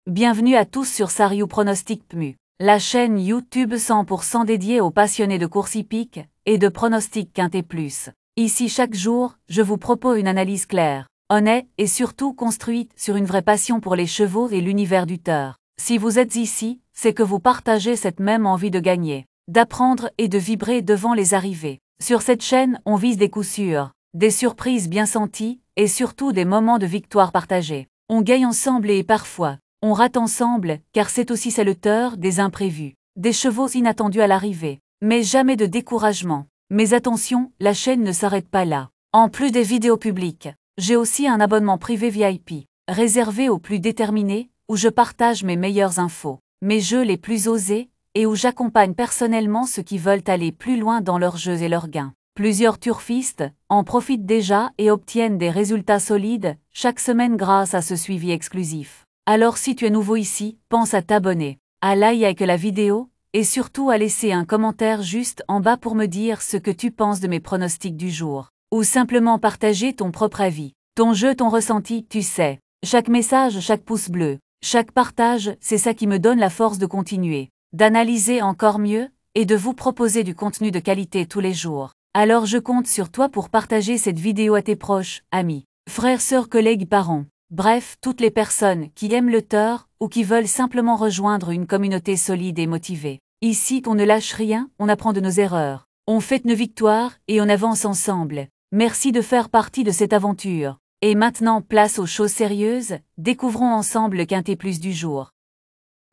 Bienvenue à tous sur Sariou Pronostic PMU, la chaîne YouTube 100% dédiée aux passionnés de course hippique et de pronostic quintet plus. Ici chaque jour, je vous propose une analyse claire, honnête et surtout construite sur une vraie passion pour les chevaux et l'univers du teur. Si vous êtes ici, c'est que vous partagez cette même envie de gagner, d'apprendre et de vibrer devant les arrivées. Sur cette chaîne, on vise des coups sûrs, des surprises bien senties et surtout des moments de victoire partagés. On gagne ensemble et parfois, on rate ensemble, car c'est aussi le teur des imprévus, des chevaux inattendus à l'arrivée. Mais jamais de découragement. Mais attention, la chaîne ne s'arrête pas là. En plus des vidéos publiques, j'ai aussi un abonnement privé VIP, réservé aux plus déterminés, où je partage mes meilleures infos, mes jeux les plus osés, et où j'accompagne personnellement ceux qui veulent aller plus loin dans leurs jeux et leurs gains. Plusieurs turfistes en profitent déjà et obtiennent des résultats solides chaque semaine grâce à ce suivi exclusif. Alors si tu es nouveau ici, pense à t'abonner, à liker la vidéo, et surtout à laisser un commentaire juste en bas pour me dire ce que tu penses de mes pronostics du jour. Ou simplement partager ton propre avis, ton jeu, ton ressenti, tu sais. Chaque message, chaque pouce bleu, chaque partage, c'est ça qui me donne la force de continuer, d'analyser encore mieux, et de vous proposer du contenu de qualité tous les jours. Alors je compte sur toi pour partager cette vidéo à tes proches, amis, frères, sœurs, collègues, parents. Bref, toutes les personnes qui aiment le teur ou qui veulent simplement rejoindre une communauté solide et motivée. Ici, on ne lâche rien, on apprend de nos erreurs. On fête nos victoires et on avance ensemble. Merci de faire partie de cette aventure. Et maintenant, place aux choses sérieuses, découvrons ensemble le quintet plus du jour.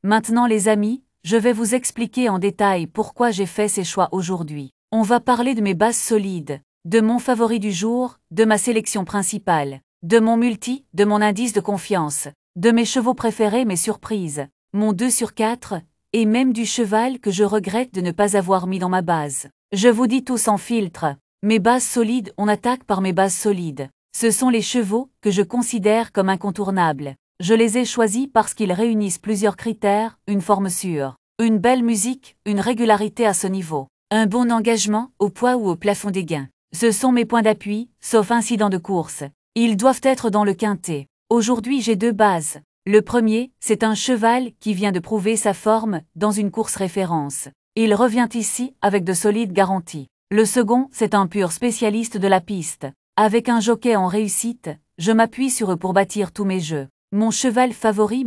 Maintenant les amis, je vais vous expliquer en détail pourquoi j'ai fait ces choix aujourd'hui. On va parler de mes bases solides, de mon favori du jour, de ma sélection principale, de mon multi, de mon indice de confiance, de mes chevaux préférés, mes surprises, mon 2 sur 4, et même du cheval que je regrette de ne pas avoir mis dans ma base. Je vous dis tout sans filtre, mes bases solides, on attaque par mes bases solides. Ce sont les chevaux que je considère comme incontournables. Je les ai choisis parce qu'ils réunissent plusieurs critères, une forme sûre, une belle musique, une régularité à ce niveau, un bon engagement au poids ou au plafond des gains. Ce sont mes points d'appui, sauf incident de course. Ils doivent être dans le quintet. Aujourd'hui j'ai deux bases. Le premier, c'est un cheval qui vient de prouver sa forme dans une course référence. Il revient ici avec de solides garanties. Le second, c'est un pur spécialiste de la piste. Avec un jockey en réussite, je m'appuie sur eux pour bâtir tous mes jeux. Mon cheval favori,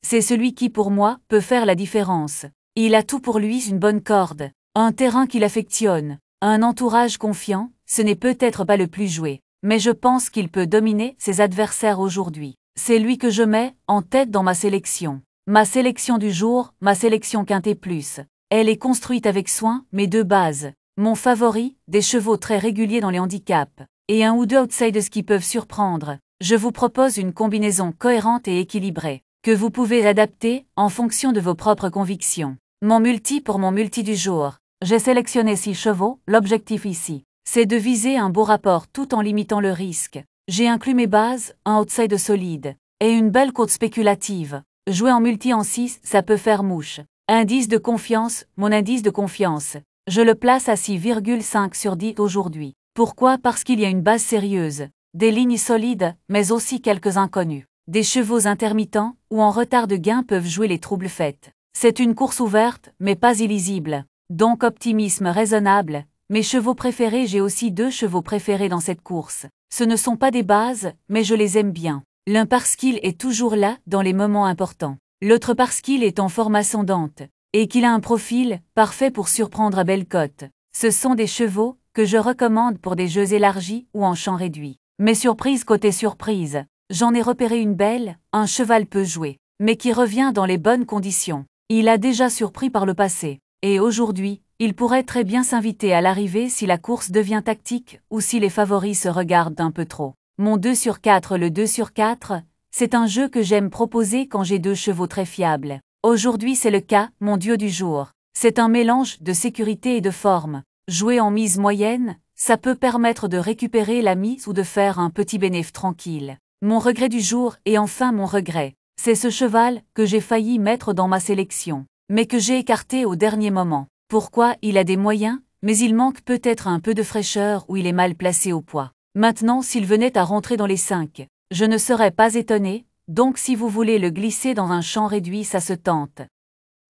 c'est celui qui pour moi peut faire la différence. Il a tout pour lui, une bonne corde, un terrain qu'il affectionne, un entourage confiant, ce n'est peut-être pas le plus joué. Mais je pense qu'il peut dominer ses adversaires aujourd'hui. C'est lui que je mets en tête dans ma sélection. Ma sélection du jour, ma sélection quintet plus. Elle est construite avec soin, mes deux bases. Mon favori, des chevaux très réguliers dans les handicaps, et un ou deux outsiders qui peuvent surprendre. Je vous propose une combinaison cohérente et équilibrée, que vous pouvez adapter en fonction de vos propres convictions. Mon multi pour mon multi du jour. J'ai sélectionné 6 chevaux, l'objectif ici, c'est de viser un beau rapport tout en limitant le risque. J'ai inclus mes bases, un outside solide, et une belle cote spéculative. Jouer en multi en 6, ça peut faire mouche. Indice de confiance, mon indice de confiance. Je le place à 6,5 sur 10 aujourd'hui. Pourquoi? Parce qu'il y a une base sérieuse, des lignes solides, mais aussi quelques inconnus. Des chevaux intermittents ou en retard de gain peuvent jouer les troubles faits. C'est une course ouverte, mais pas illisible. Donc optimisme raisonnable. Mes chevaux préférés, j'ai aussi 2 chevaux préférés dans cette course. Ce ne sont pas des bases, mais je les aime bien. L'un parce qu'il est toujours là dans les moments importants. L'autre parce qu'il est en forme ascendante, et qu'il a un profil parfait pour surprendre à belle cote. Ce sont des chevaux que je recommande pour des jeux élargis ou en champ réduit. Mes surprises côté surprise. J'en ai repéré une belle, un cheval peu joué, mais qui revient dans les bonnes conditions. Il a déjà surpris par le passé. Et aujourd'hui, il pourrait très bien s'inviter à l'arrivée si la course devient tactique ou si les favoris se regardent un peu trop. Mon 2 sur 4, le 2 sur 4, c'est un jeu que j'aime proposer quand j'ai 2 chevaux très fiables. Aujourd'hui c'est le cas, mon duo du jour. C'est un mélange de sécurité et de forme. Jouer en mise moyenne, ça peut permettre de récupérer la mise ou de faire un petit bénéfice tranquille. Mon regret du jour et enfin mon regret, c'est ce cheval que j'ai failli mettre dans ma sélection, mais que j'ai écarté au dernier moment. Pourquoi? Il a des moyens, mais il manque peut-être un peu de fraîcheur ou il est mal placé au poids. Maintenant s'il venait à rentrer dans les 5, je ne serais pas étonné, donc si vous voulez le glisser dans un champ réduit, ça se tente.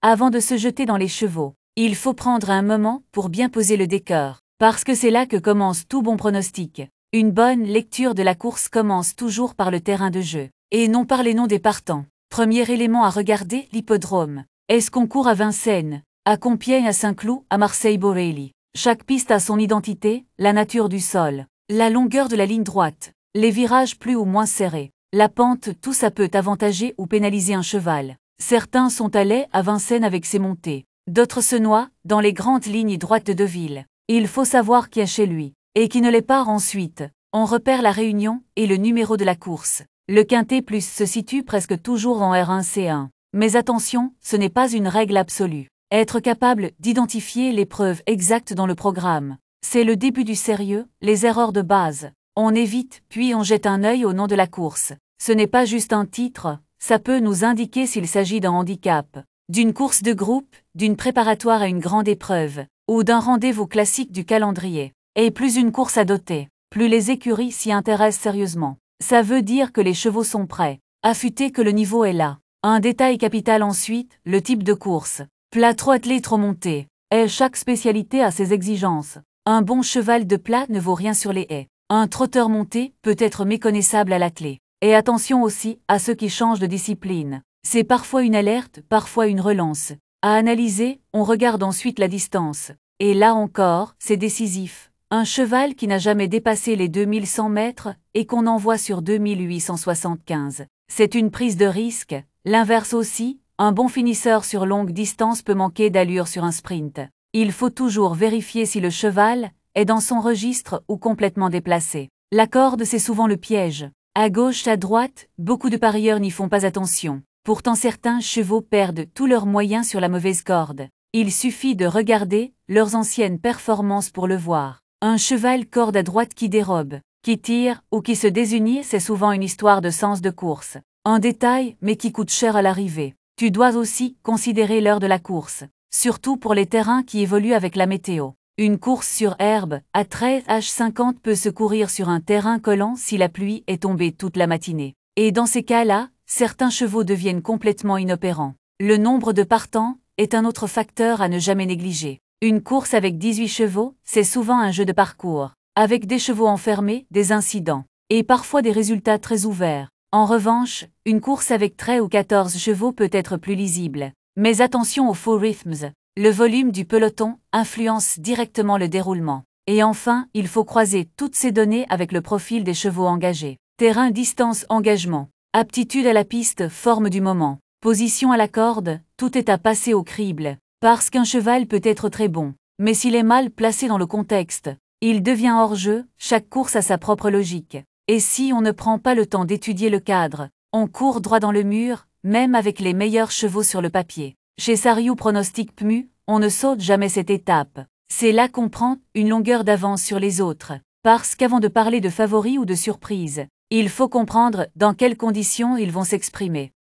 Avant de se jeter dans les chevaux, il faut prendre un moment pour bien poser le décor, parce que c'est là que commence tout bon pronostic. Une bonne lecture de la course commence toujours par le terrain de jeu, et non par les noms des partants. Premier élément à regarder, l'hippodrome. Est-ce qu'on court à Vincennes, à Compiègne, à Saint-Cloud, à Marseille-Borelli? Chaque piste a son identité, la nature du sol, la longueur de la ligne droite, les virages plus ou moins serrés, la pente, tout ça peut avantager ou pénaliser un cheval. Certains sont allés à Vincennes avec ses montées, d'autres se noient dans les grandes lignes droites de Deauville. Il faut savoir qui est chez lui, et qui ne l'est pas ensuite. On repère la réunion et le numéro de la course. Le quintet plus se situe presque toujours en R1-C1. Mais attention, ce n'est pas une règle absolue. Être capable d'identifier l'épreuve exacte dans le programme, c'est le début du sérieux, les erreurs de base. On évite, puis on jette un œil au nom de la course. Ce n'est pas juste un titre, ça peut nous indiquer s'il s'agit d'un handicap, d'une course de groupe, d'une préparatoire à une grande épreuve, ou d'un rendez-vous classique du calendrier. Et plus une course à doter, plus les écuries s'y intéressent sérieusement. Ça veut dire que les chevaux sont prêts, affûtés, que le niveau est là. Un détail capital ensuite, le type de course. Plat trop attelé, trop monté. Et chaque spécialité a ses exigences. Un bon cheval de plat ne vaut rien sur les haies. Un trotteur monté peut être méconnaissable à l'attelé. Et attention aussi à ceux qui changent de discipline. C'est parfois une alerte, parfois une relance. À analyser, on regarde ensuite la distance. Et là encore, c'est décisif. Un cheval qui n'a jamais dépassé les 2100 mètres et qu'on envoie sur 2875. C'est une prise de risque. L'inverse aussi, un bon finisseur sur longue distance peut manquer d'allure sur un sprint. Il faut toujours vérifier si le cheval est dans son registre ou complètement déplacé. La corde, c'est souvent le piège. À gauche, à droite, beaucoup de parieurs n'y font pas attention. Pourtant certains chevaux perdent tous leurs moyens sur la mauvaise corde. Il suffit de regarder leurs anciennes performances pour le voir. Un cheval corde à droite qui dérobe, qui tire ou qui se désunit, c'est souvent une histoire de sens de course. Un détail, mais qui coûte cher à l'arrivée. Tu dois aussi considérer l'heure de la course, surtout pour les terrains qui évoluent avec la météo. Une course sur herbe, à 13h50 peut se courir sur un terrain collant si la pluie est tombée toute la matinée. Et dans ces cas-là, certains chevaux deviennent complètement inopérants. Le nombre de partants est un autre facteur à ne jamais négliger. Une course avec 18 chevaux, c'est souvent un jeu de parcours, avec des chevaux enfermés, des incidents, et parfois des résultats très ouverts. En revanche, une course avec 13 ou 14 chevaux peut être plus lisible. Mais attention aux faux rythmes. Le volume du peloton influence directement le déroulement. Et enfin, il faut croiser toutes ces données avec le profil des chevaux engagés. Terrain, distance, engagement. Aptitude à la piste, forme du moment. Position à la corde, tout est à passer au crible. Parce qu'un cheval peut être très bon, mais s'il est mal placé dans le contexte, il devient hors-jeu. Chaque course a sa propre logique. Et si on ne prend pas le temps d'étudier le cadre, on court droit dans le mur, même avec les meilleurs chevaux sur le papier. Chez Sariou Pronostic PMU, on ne saute jamais cette étape. C'est là qu'on prend une longueur d'avance sur les autres. Parce qu'avant de parler de favoris ou de surprises, il faut comprendre dans quelles conditions ils vont s'exprimer.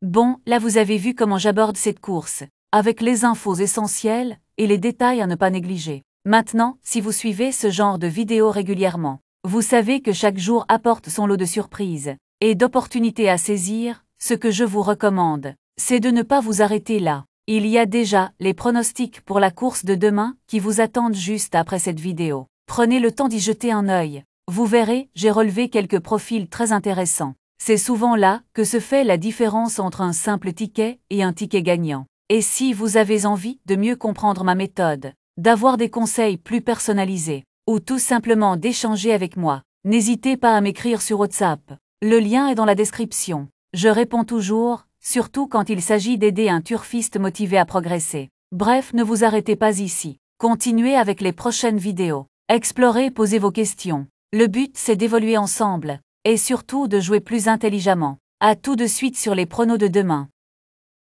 Bon, là vous avez vu comment j'aborde cette course, avec les infos essentielles et les détails à ne pas négliger. Maintenant, si vous suivez ce genre de vidéos régulièrement, vous savez que chaque jour apporte son lot de surprises et d'opportunités à saisir. Ce que je vous recommande, c'est de ne pas vous arrêter là. Il y a déjà les pronostics pour la course de demain qui vous attendent juste après cette vidéo. Prenez le temps d'y jeter un œil. Vous verrez, j'ai relevé quelques profils très intéressants. C'est souvent là que se fait la différence entre un simple ticket et un ticket gagnant. Et si vous avez envie de mieux comprendre ma méthode, d'avoir des conseils plus personnalisés, ou tout simplement d'échanger avec moi, n'hésitez pas à m'écrire sur WhatsApp. Le lien est dans la description. Je réponds toujours, surtout quand il s'agit d'aider un turfiste motivé à progresser. Bref, ne vous arrêtez pas ici. Continuez avec les prochaines vidéos. Explorez, posez vos questions. Le but, c'est d'évoluer ensemble, et surtout de jouer plus intelligemment. À tout de suite sur les pronos de demain.